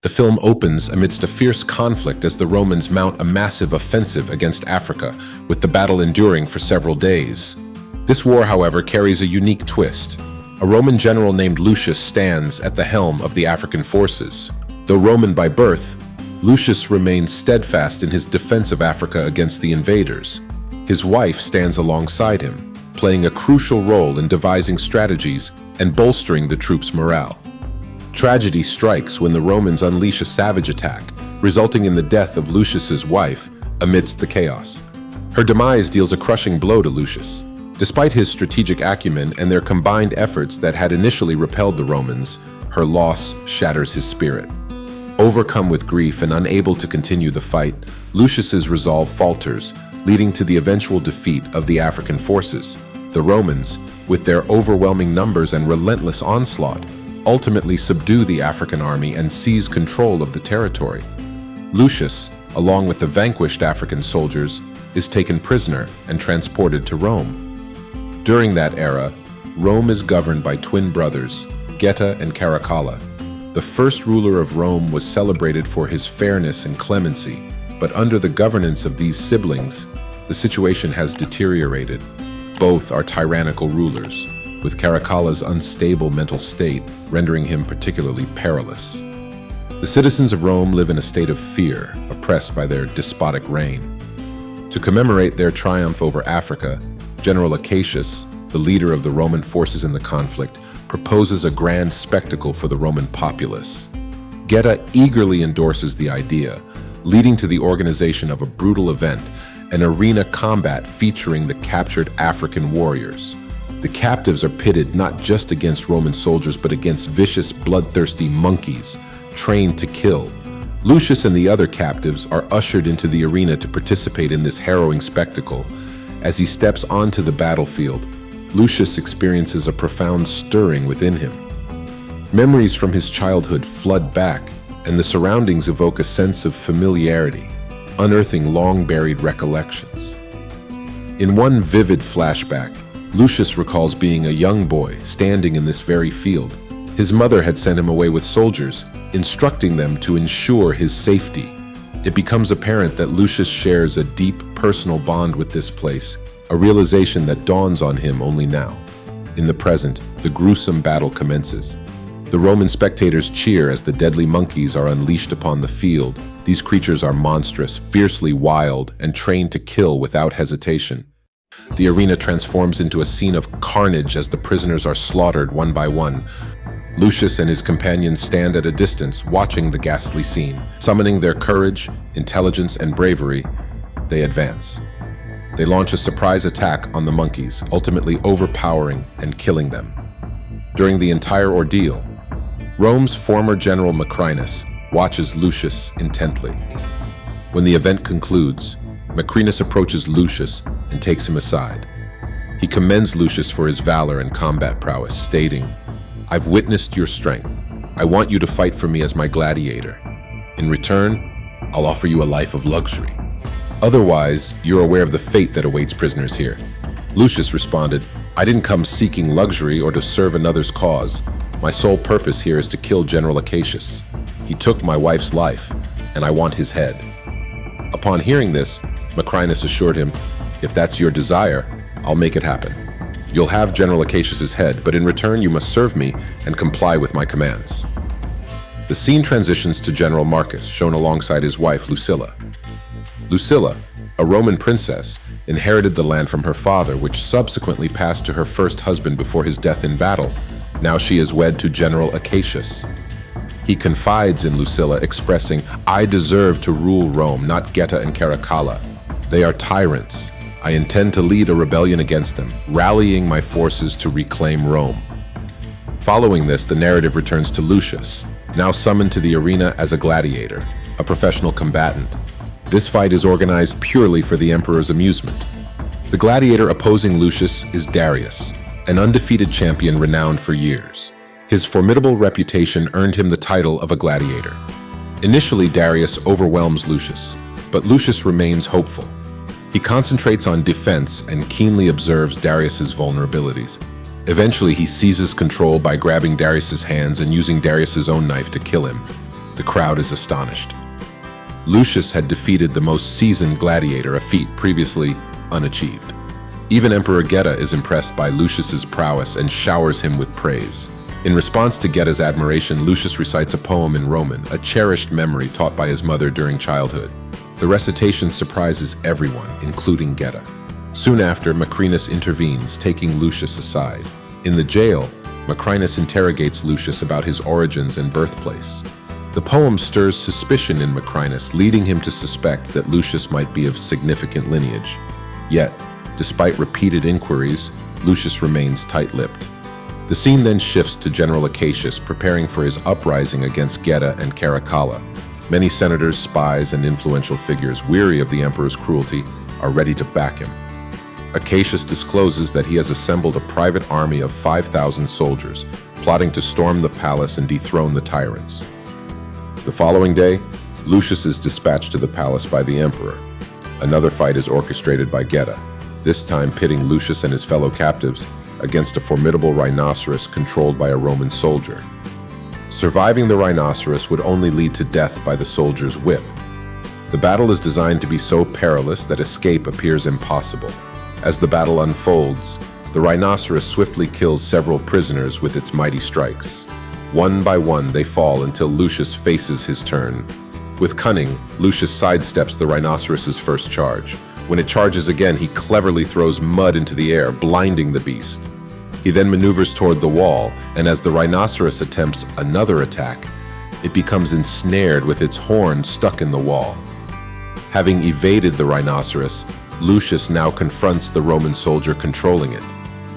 The film opens amidst a fierce conflict as the Romans mount a massive offensive against Africa, with the battle enduring for several days. This war, however, carries a unique twist. A Roman general named Lucius stands at the helm of the African forces. Though Roman by birth, Lucius remains steadfast in his defense of Africa against the invaders. His wife stands alongside him, playing a crucial role in devising strategies and bolstering the troops' morale. Tragedy strikes when the Romans unleash a savage attack, resulting in the death of Lucius's wife amidst the chaos. Her demise deals a crushing blow to Lucius. Despite his strategic acumen and their combined efforts that had initially repelled the Romans, her loss shatters his spirit. Overcome with grief and unable to continue the fight, Lucius's resolve falters, leading to the eventual defeat of the African forces. The Romans, with their overwhelming numbers and relentless onslaught, ultimately subdue the African army and seize control of the territory. Lucius, along with the vanquished African soldiers, is taken prisoner and transported to Rome. During that era, Rome is governed by twin brothers, Geta and Caracalla. The first ruler of Rome was celebrated for his fairness and clemency, but under the governance of these siblings, the situation has deteriorated. Both are tyrannical rulers, with Caracalla's unstable mental state rendering him particularly perilous. The citizens of Rome live in a state of fear, oppressed by their despotic reign. To commemorate their triumph over Africa, General Acacius, the leader of the Roman forces in the conflict, proposes a grand spectacle for the Roman populace. Geta eagerly endorses the idea, leading to the organization of a brutal event, an arena combat featuring the captured African warriors. The captives are pitted not just against Roman soldiers, but against vicious, bloodthirsty monkeys, trained to kill. Lucius and the other captives are ushered into the arena to participate in this harrowing spectacle. As he steps onto the battlefield, Lucius experiences a profound stirring within him. Memories from his childhood flood back, and the surroundings evoke a sense of familiarity, unearthing long-buried recollections. In one vivid flashback, Lucius recalls being a young boy standing in this very field. His mother had sent him away with soldiers, instructing them to ensure his safety. It becomes apparent that Lucius shares a deep personal bond with this place, a realization that dawns on him only now. In the present, the gruesome battle commences. The Roman spectators cheer as the deadly monkeys are unleashed upon the field. These creatures are monstrous, fiercely wild, and trained to kill without hesitation. The arena transforms into a scene of carnage as the prisoners are slaughtered one by one. Lucius and his companions stand at a distance, watching the ghastly scene. Summoning their courage, intelligence, and bravery, they advance. They launch a surprise attack on the monkeys, ultimately overpowering and killing them. During the entire ordeal, Rome's former general Macrinus watches Lucius intently. When the event concludes, Macrinus approaches Lucius and takes him aside. He commends Lucius for his valor and combat prowess, stating, "I've witnessed your strength. I want you to fight for me as my gladiator. In return, I'll offer you a life of luxury. Otherwise, you're aware of the fate that awaits prisoners here." Lucius responded, "I didn't come seeking luxury or to serve another's cause. My sole purpose here is to kill General Acacius. He took my wife's life, and I want his head." Upon hearing this, Macrinus assured him, "If that's your desire, I'll make it happen. You'll have General Acacius's head, but in return you must serve me and comply with my commands." The scene transitions to General Marcus, shown alongside his wife Lucilla. Lucilla, a Roman princess, inherited the land from her father, which subsequently passed to her first husband before his death in battle. Now she is wed to General Acacius. He confides in Lucilla, expressing, "I deserve to rule Rome, not Geta and Caracalla. They are tyrants. I intend to lead a rebellion against them, rallying my forces to reclaim Rome." Following this, the narrative returns to Lucius, now summoned to the arena as a gladiator, a professional combatant. This fight is organized purely for the emperor's amusement. The gladiator opposing Lucius is Darius, an undefeated champion renowned for years. His formidable reputation earned him the title of a gladiator. Initially, Darius overwhelms Lucius, but Lucius remains hopeful. He concentrates on defense and keenly observes Darius's vulnerabilities. Eventually, he seizes control by grabbing Darius's hands and using Darius's own knife to kill him. The crowd is astonished. Lucius had defeated the most seasoned gladiator, a feat previously unachieved. Even Emperor Geta is impressed by Lucius's prowess and showers him with praise. In response to Geta's admiration, Lucius recites a poem in Roman, a cherished memory taught by his mother during childhood. The recitation surprises everyone, including Geta. Soon after, Macrinus intervenes, taking Lucius aside. In the jail, Macrinus interrogates Lucius about his origins and birthplace. The poem stirs suspicion in Macrinus, leading him to suspect that Lucius might be of significant lineage. Yet, despite repeated inquiries, Lucius remains tight-lipped. The scene then shifts to General Acacius preparing for his uprising against Geta and Caracalla. Many senators, spies, and influential figures, weary of the emperor's cruelty, are ready to back him. Acacius discloses that he has assembled a private army of 5,000 soldiers, plotting to storm the palace and dethrone the tyrants. The following day, Lucius is dispatched to the palace by the emperor. Another fight is orchestrated by Geta, this time pitting Lucius and his fellow captives against a formidable rhinoceros controlled by a Roman soldier. Surviving the rhinoceros would only lead to death by the soldier's whip. The battle is designed to be so perilous that escape appears impossible. As the battle unfolds, the rhinoceros swiftly kills several prisoners with its mighty strikes. One by one, they fall until Lucius faces his turn. With cunning, Lucius sidesteps the rhinoceros's first charge. When it charges again, he cleverly throws mud into the air, blinding the beast. He then maneuvers toward the wall, and as the rhinoceros attempts another attack, it becomes ensnared with its horn stuck in the wall. Having evaded the rhinoceros, Lucius now confronts the Roman soldier controlling it.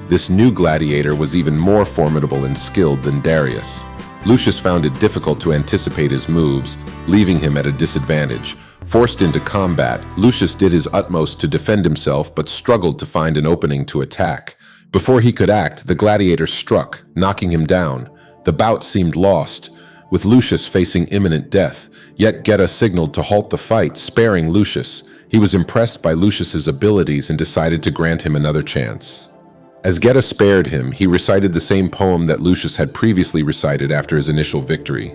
This new gladiator was even more formidable and skilled than Darius. Lucius found it difficult to anticipate his moves, leaving him at a disadvantage. Forced into combat, Lucius did his utmost to defend himself but struggled to find an opening to attack. Before he could act, the gladiator struck, knocking him down. The bout seemed lost, with Lucius facing imminent death, yet Geta signaled to halt the fight, sparing Lucius. He was impressed by Lucius's abilities and decided to grant him another chance. As Geta spared him, he recited the same poem that Lucius had previously recited after his initial victory.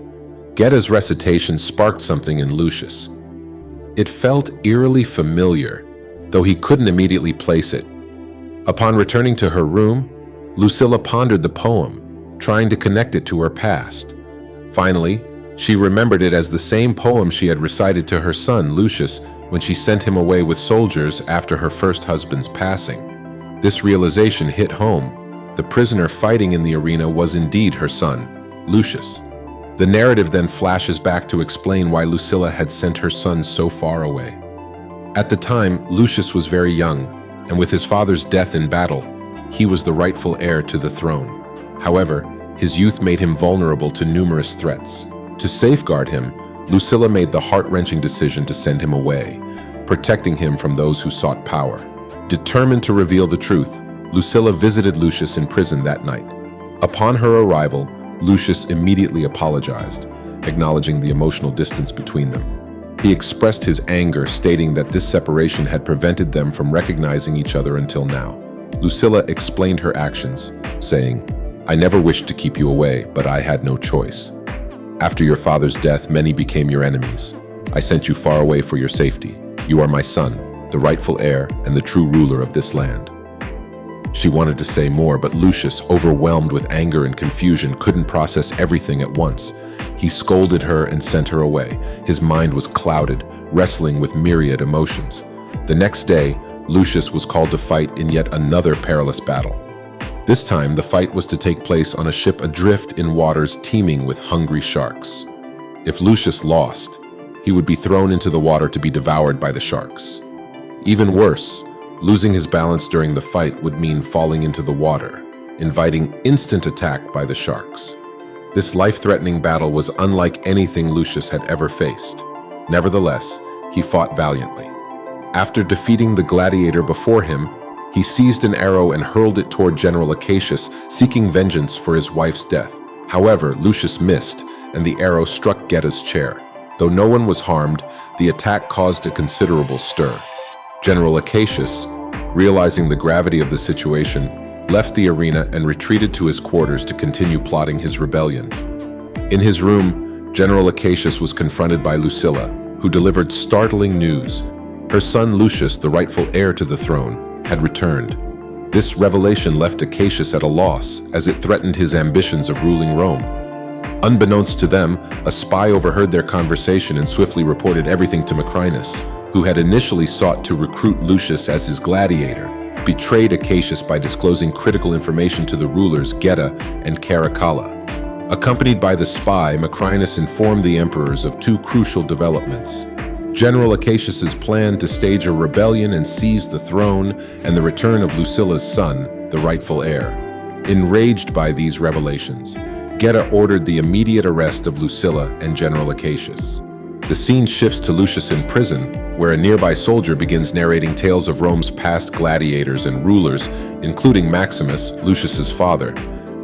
Geta's recitation sparked something in Lucius. It felt eerily familiar, though he couldn't immediately place it. Upon returning to her room, Lucilla pondered the poem, trying to connect it to her past. Finally, she remembered it as the same poem she had recited to her son, Lucius, when she sent him away with soldiers after her first husband's passing. This realization hit home. The prisoner fighting in the arena was indeed her son, Lucius. The narrative then flashes back to explain why Lucilla had sent her son so far away. At the time, Lucius was very young, and with his father's death in battle, he was the rightful heir to the throne. However, his youth made him vulnerable to numerous threats. To safeguard him, Lucilla made the heart-wrenching decision to send him away, protecting him from those who sought power. Determined to reveal the truth, Lucilla visited Lucius in prison that night. Upon her arrival, Lucius immediately apologized, acknowledging the emotional distance between them. He expressed his anger, stating that this separation had prevented them from recognizing each other until now. Lucilla explained her actions, saying, "I never wished to keep you away, but I had no choice. After your father's death, many became your enemies. I sent you far away for your safety. You are my son, the rightful heir and the true ruler of this land." She wanted to say more, but Lucius, overwhelmed with anger and confusion, couldn't process everything at once. He scolded her and sent her away. His mind was clouded, wrestling with myriad emotions. The next day, Lucius was called to fight in yet another perilous battle. This time, the fight was to take place on a ship adrift in waters teeming with hungry sharks. If Lucius lost, he would be thrown into the water to be devoured by the sharks. Even worse, losing his balance during the fight would mean falling into the water, inviting instant attack by the sharks. This life-threatening battle was unlike anything Lucius had ever faced. Nevertheless, he fought valiantly. After defeating the gladiator before him, he seized an arrow and hurled it toward General Acacius, seeking vengeance for his wife's death. However, Lucius missed, and the arrow struck Geta's chair. Though no one was harmed, the attack caused a considerable stir. General Acacius, realizing the gravity of the situation, left the arena and retreated to his quarters to continue plotting his rebellion. In his room, General Acacius was confronted by Lucilla, who delivered startling news. Her son Lucius, the rightful heir to the throne, had returned. This revelation left Acacius at a loss, as it threatened his ambitions of ruling Rome. Unbeknownst to them, a spy overheard their conversation and swiftly reported everything to Macrinus, who had initially sought to recruit Lucius as his gladiator, betrayed Acacius by disclosing critical information to the rulers Geta and Caracalla. Accompanied by the spy, Macrinus informed the emperors of two crucial developments: General Acacius's plan to stage a rebellion and seize the throne, and the return of Lucilla's son, the rightful heir. Enraged by these revelations, Geta ordered the immediate arrest of Lucilla and General Acacius. The scene shifts to Lucius in prison, where a nearby soldier begins narrating tales of Rome's past gladiators and rulers, including Maximus, Lucius's father.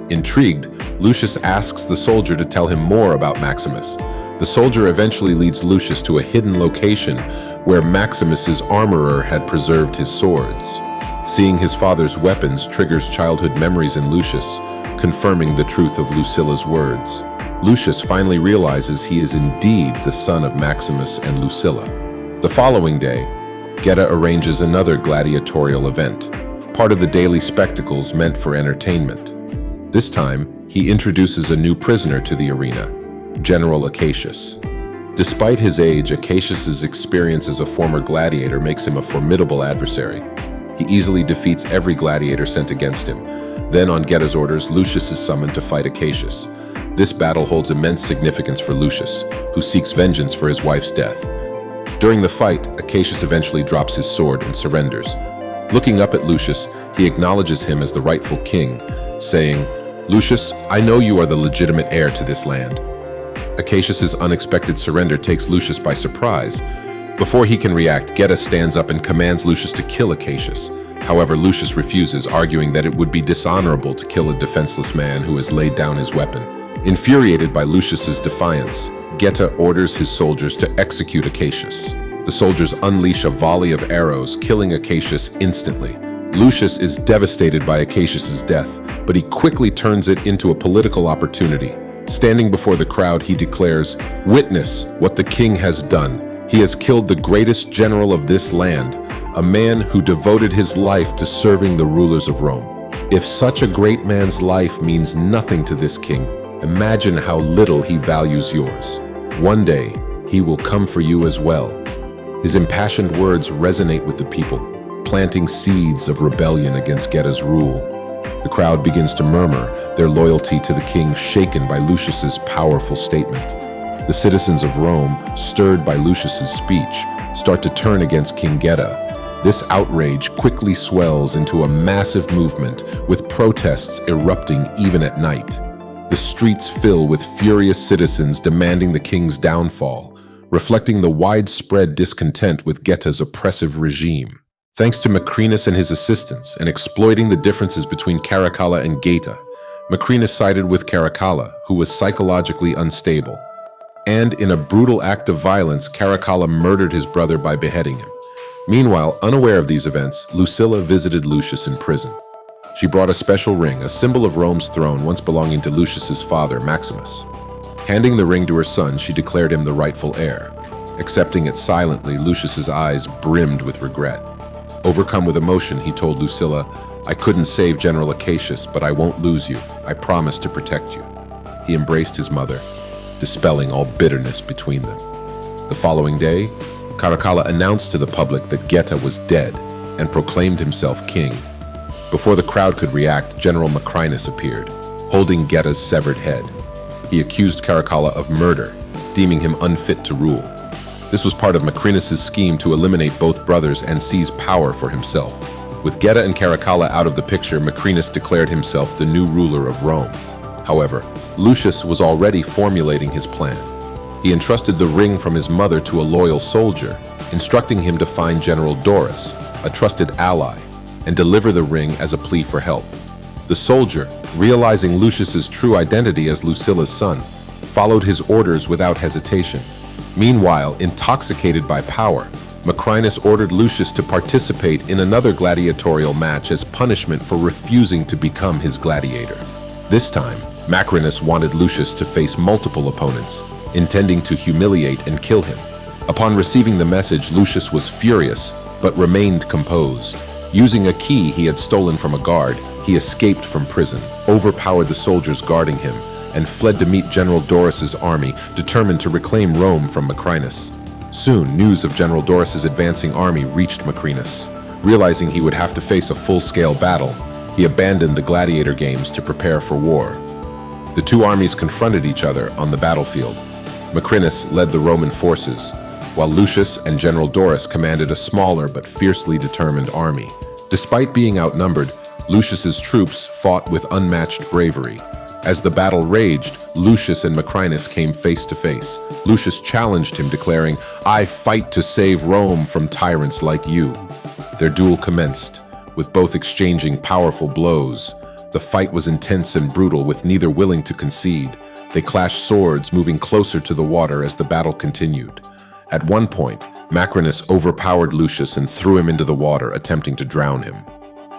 Intrigued, Lucius asks the soldier to tell him more about Maximus. The soldier eventually leads Lucius to a hidden location where Maximus's armorer had preserved his swords. Seeing his father's weapons triggers childhood memories in Lucius, confirming the truth of Lucilla's words. Lucius finally realizes he is indeed the son of Maximus and Lucilla. The following day, Geta arranges another gladiatorial event, part of the daily spectacles meant for entertainment. This time, he introduces a new prisoner to the arena, General Acacius. Despite his age, Acacius's experience as a former gladiator makes him a formidable adversary. He easily defeats every gladiator sent against him. Then, on Geta's orders, Lucius is summoned to fight Acacius. This battle holds immense significance for Lucius, who seeks vengeance for his wife's death. During the fight, Acacius eventually drops his sword and surrenders. Looking up at Lucius, he acknowledges him as the rightful king, saying, "Lucius, I know you are the legitimate heir to this land." Acacius's unexpected surrender takes Lucius by surprise. Before he can react, Geta stands up and commands Lucius to kill Acacius. However, Lucius refuses, arguing that it would be dishonorable to kill a defenseless man who has laid down his weapon. Infuriated by Lucius's defiance, Geta orders his soldiers to execute Acacius. The soldiers unleash a volley of arrows, killing Acacius instantly. Lucius is devastated by Acacius's death, but he quickly turns it into a political opportunity. Standing before the crowd, he declares, "Witness what the king has done. He has killed the greatest general of this land, a man who devoted his life to serving the rulers of Rome. If such a great man's life means nothing to this king, imagine how little he values yours. One day, he will come for you as well." His impassioned words resonate with the people, planting seeds of rebellion against Geta's rule. The crowd begins to murmur, their loyalty to the king shaken by Lucius's powerful statement. The citizens of Rome, stirred by Lucius's speech, start to turn against King Geta. This outrage quickly swells into a massive movement, with protests erupting even at night. The streets fill with furious citizens demanding the king's downfall, reflecting the widespread discontent with Geta's oppressive regime. Thanks to Macrinus and his assistants, and exploiting the differences between Caracalla and Geta, Macrinus sided with Caracalla, who was psychologically unstable. And in a brutal act of violence, Caracalla murdered his brother by beheading him. Meanwhile, unaware of these events, Lucilla visited Lucius in prison. She brought a special ring, a symbol of Rome's throne once belonging to Lucius's father, Maximus. Handing the ring to her son, she declared him the rightful heir. Accepting it silently, Lucius's eyes brimmed with regret. Overcome with emotion, he told Lucilla, "I couldn't save General Acacius, but I won't lose you. I promise to protect you." He embraced his mother, dispelling all bitterness between them. The following day, Caracalla announced to the public that Geta was dead and proclaimed himself king. Before the crowd could react, General Macrinus appeared, holding Geta's severed head. He accused Caracalla of murder, deeming him unfit to rule. This was part of Macrinus's scheme to eliminate both brothers and seize power for himself. With Geta and Caracalla out of the picture, Macrinus declared himself the new ruler of Rome. However, Lucius was already formulating his plan. He entrusted the ring from his mother to a loyal soldier, instructing him to find General Dorus, a trusted ally, and deliver the ring as a plea for help. The soldier, realizing Lucius's true identity as Lucilla's son, followed his orders without hesitation. Meanwhile, intoxicated by power, Macrinus ordered Lucius to participate in another gladiatorial match as punishment for refusing to become his gladiator. This time, Macrinus wanted Lucius to face multiple opponents, intending to humiliate and kill him. Upon receiving the message, Lucius was furious, but remained composed. Using a key he had stolen from a guard, he escaped from prison, overpowered the soldiers guarding him, and fled to meet General Doris's army, determined to reclaim Rome from Macrinus. Soon, news of General Doris's advancing army reached Macrinus. Realizing he would have to face a full-scale battle, he abandoned the Gladiator games to prepare for war. The two armies confronted each other on the battlefield. Macrinus led the Roman forces, while Lucius and General Doris commanded a smaller but fiercely determined army. Despite being outnumbered, Lucius's troops fought with unmatched bravery. As the battle raged, Lucius and Macrinus came face to face. Lucius challenged him, declaring, "I fight to save Rome from tyrants like you." Their duel commenced, with both exchanging powerful blows. The fight was intense and brutal, with neither willing to concede. They clashed swords, moving closer to the water as the battle continued. At one point, Macrinus overpowered Lucius and threw him into the water, attempting to drown him.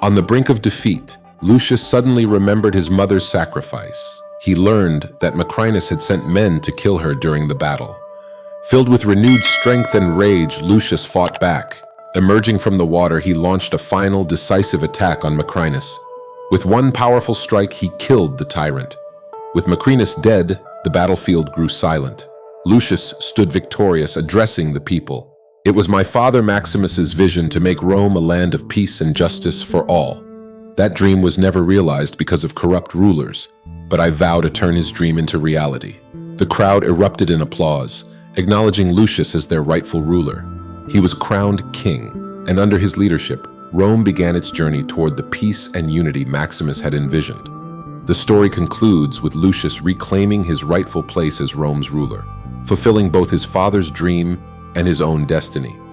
On the brink of defeat, Lucius suddenly remembered his mother's sacrifice. He learned that Macrinus had sent men to kill her during the battle. Filled with renewed strength and rage, Lucius fought back. Emerging from the water, he launched a final, decisive attack on Macrinus. With one powerful strike, he killed the tyrant. With Macrinus dead, the battlefield grew silent. Lucius stood victorious, addressing the people. "It was my father Maximus's vision to make Rome a land of peace and justice for all. That dream was never realized because of corrupt rulers, but I vow to turn his dream into reality." The crowd erupted in applause, acknowledging Lucius as their rightful ruler. He was crowned king, and under his leadership, Rome began its journey toward the peace and unity Maximus had envisioned. The story concludes with Lucius reclaiming his rightful place as Rome's ruler, fulfilling both his father's dream and his own destiny.